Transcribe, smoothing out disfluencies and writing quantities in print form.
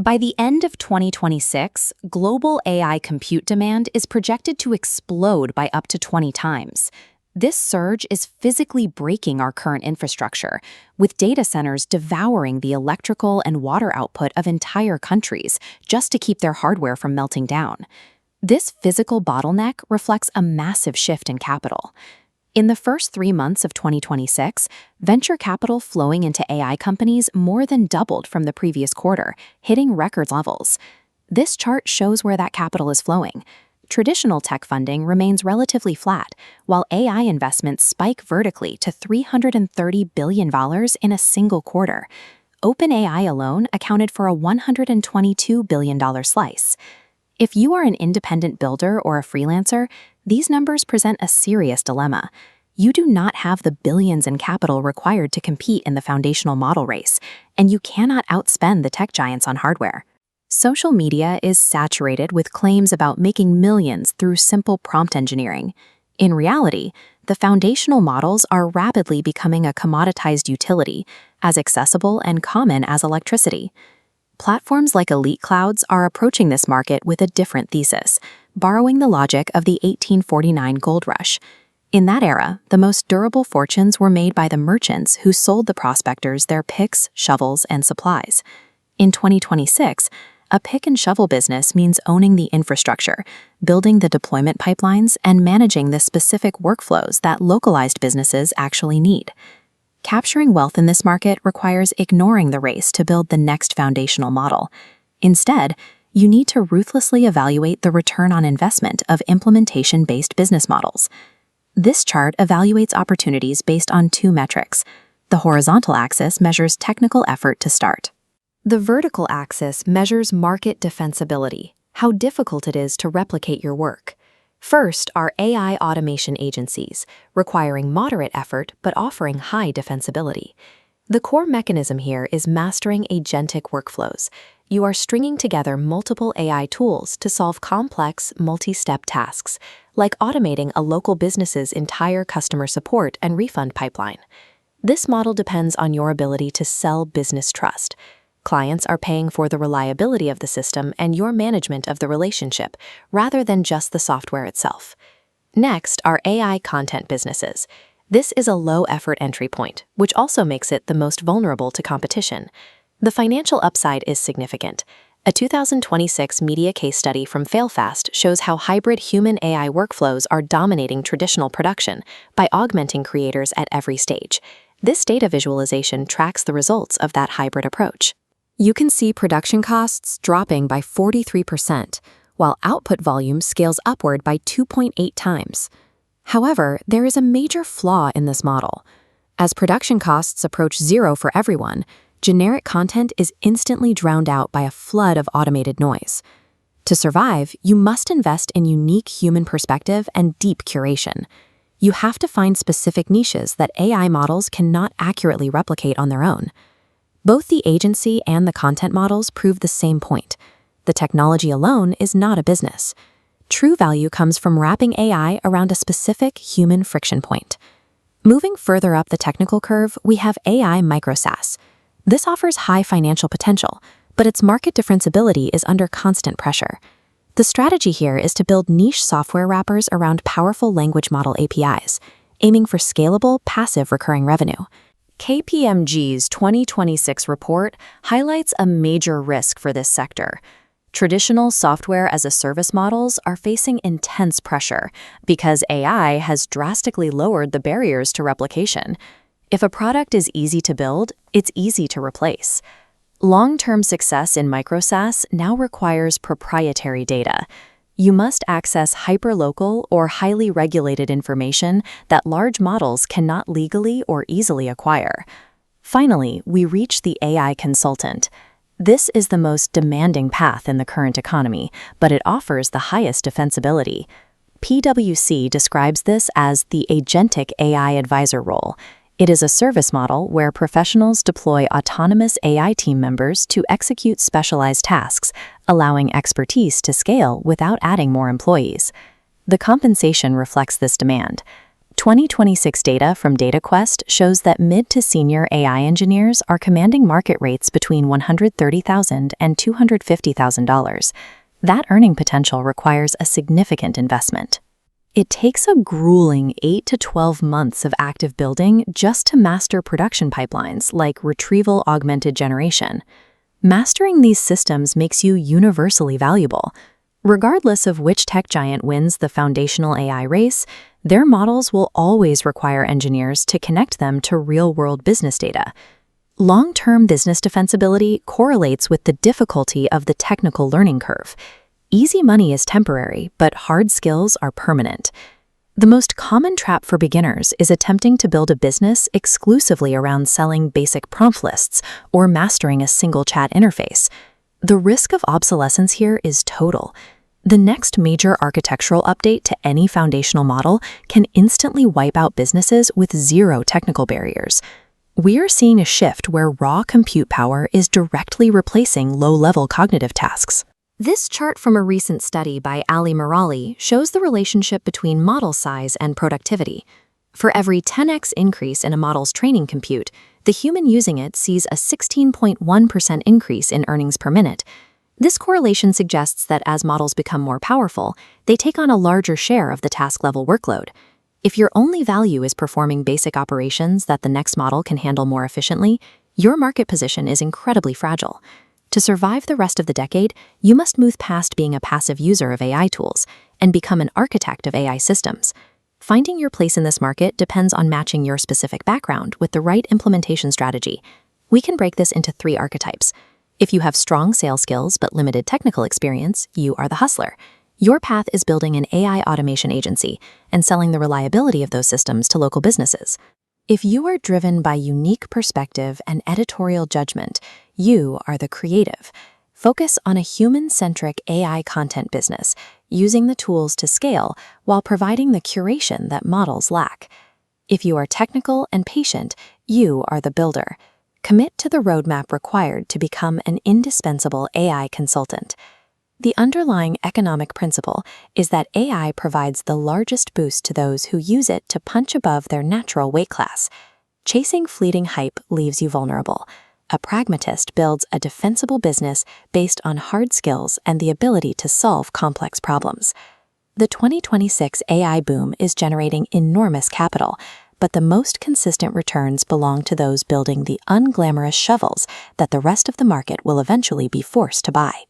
By the end of 2026, global AI compute demand is projected to explode by up to 20 times. This surge is physically breaking our current infrastructure, with data centers devouring the electrical and water output of entire countries just to keep their hardware from melting down. This physical bottleneck reflects a massive shift in capital. In the first 3 months of 2026, venture capital flowing into AI companies more than doubled from the previous quarter, hitting record levels. This chart shows where that capital is flowing. Traditional tech funding remains relatively flat, while AI investments spike vertically to $330 billion in a single quarter. OpenAI alone accounted for a $122 billion slice. If you are an independent builder or a freelancer, these numbers present a serious dilemma. You do not have the billions in capital required to compete in the foundational model race, and you cannot outspend the tech giants on hardware. Social media is saturated with claims about making millions through simple prompt engineering. In reality, the foundational models are rapidly becoming a commoditized utility, as accessible and common as electricity. Platforms like Elite Clouds are approaching this market with a different thesis, borrowing the logic of the 1849 gold rush. In that era, the most durable fortunes were made by the merchants who sold the prospectors their picks, shovels, and supplies. In 2026, a pick and shovel business means owning the infrastructure, building the deployment pipelines, and managing the specific workflows that localized businesses actually need. Capturing wealth in this market requires ignoring the race to build the next foundational model. Instead, you need to ruthlessly evaluate the return on investment of implementation-based business models. This chart evaluates opportunities based on 2 metrics. The horizontal axis measures technical effort to start. The vertical axis measures market defensibility, how difficult it is to replicate your work. First are AI automation agencies, requiring moderate effort but offering high defensibility. The core mechanism here is mastering agentic workflows. You are stringing together multiple AI tools to solve complex, multi-step tasks, like automating a local business's entire customer support and refund pipeline. This model depends on your ability to sell business trust. Clients are paying for the reliability of the system and your management of the relationship, rather than just the software itself. Next are AI content businesses. This is a low-effort entry point, which also makes it the most vulnerable to competition. The financial upside is significant. A 2026 media case study from Failfast shows how hybrid human-AI workflows are dominating traditional production by augmenting creators at every stage. This data visualization tracks the results of that hybrid approach. You can see production costs dropping by 43%, while output volume scales upward by 2.8 times. However, there is a major flaw in this model. As production costs approach zero for everyone, generic content is instantly drowned out by a flood of automated noise. To survive, you must invest in unique human perspective and deep curation. You have to find specific niches that AI models cannot accurately replicate on their own. Both the agency and the content models prove the same point. The technology alone is not a business. True value comes from wrapping AI around a specific human friction point. Moving further up the technical curve, we have AI micro SaaS. This offers high financial potential, but its market differentiability is under constant pressure. The strategy here is to build niche software wrappers around powerful language model APIs, aiming for scalable, passive recurring revenue. KPMG's 2026 report highlights a major risk for this sector. Traditional software-as-a-service models are facing intense pressure because AI has drastically lowered the barriers to replication. If a product is easy to build, it's easy to replace. Long-term success in micro SaaS now requires proprietary data. You must access hyperlocal or highly regulated information that large models cannot legally or easily acquire. Finally, we reach the AI consultant. This is the most demanding path in the current economy, but it offers the highest defensibility. PwC describes this as the Agentic AI advisor role. It is a service model where professionals deploy autonomous AI team members to execute specialized tasks, allowing expertise to scale without adding more employees. The compensation reflects this demand. 2026 data from DataQuest shows that mid to senior AI engineers are commanding market rates between $130,000 and $250,000. That earning potential requires a significant investment. It takes a grueling 8 to 12 months of active building just to master production pipelines like retrieval augmented generation. Mastering these systems makes you universally valuable. Regardless of which tech giant wins the foundational AI race, their models will always require engineers to connect them to real-world business data. Long-term business defensibility correlates with the difficulty of the technical learning curve. Easy money is temporary, but hard skills are permanent. The most common trap for beginners is attempting to build a business exclusively around selling basic prompt lists or mastering a single chat interface. The risk of obsolescence here is total. The next major architectural update to any foundational model can instantly wipe out businesses with zero technical barriers. We are seeing a shift where raw compute power is directly replacing low-level cognitive tasks. This chart from a recent study by Ali Merali shows the relationship between model size and productivity. For every 10x increase in a model's training compute, the human using it sees a 16.1% increase in earnings per minute. This correlation suggests that as models become more powerful, they take on a larger share of the task-level workload. If your only value is performing basic operations that the next model can handle more efficiently, your market position is incredibly fragile. To survive the rest of the decade, you must move past being a passive user of AI tools and become an architect of AI systems. Finding your place in this market depends on matching your specific background with the right implementation strategy. We can break this into 3 archetypes. If you have strong sales skills but limited technical experience, you are the hustler. Your path is building an AI automation agency and selling the reliability of those systems to local businesses. If you are driven by unique perspective and editorial judgment, you are the creative. Focus on a human-centric AI content business, using the tools to scale while providing the curation that models lack. If you are technical and patient, you are the builder. Commit to the roadmap required to become an indispensable AI consultant. The underlying economic principle is that AI provides the largest boost to those who use it to punch above their natural weight class. Chasing fleeting hype leaves you vulnerable. A pragmatist builds a defensible business based on hard skills and the ability to solve complex problems. The 2026 AI boom is generating enormous capital, but the most consistent returns belong to those building the unglamorous shovels that the rest of the market will eventually be forced to buy.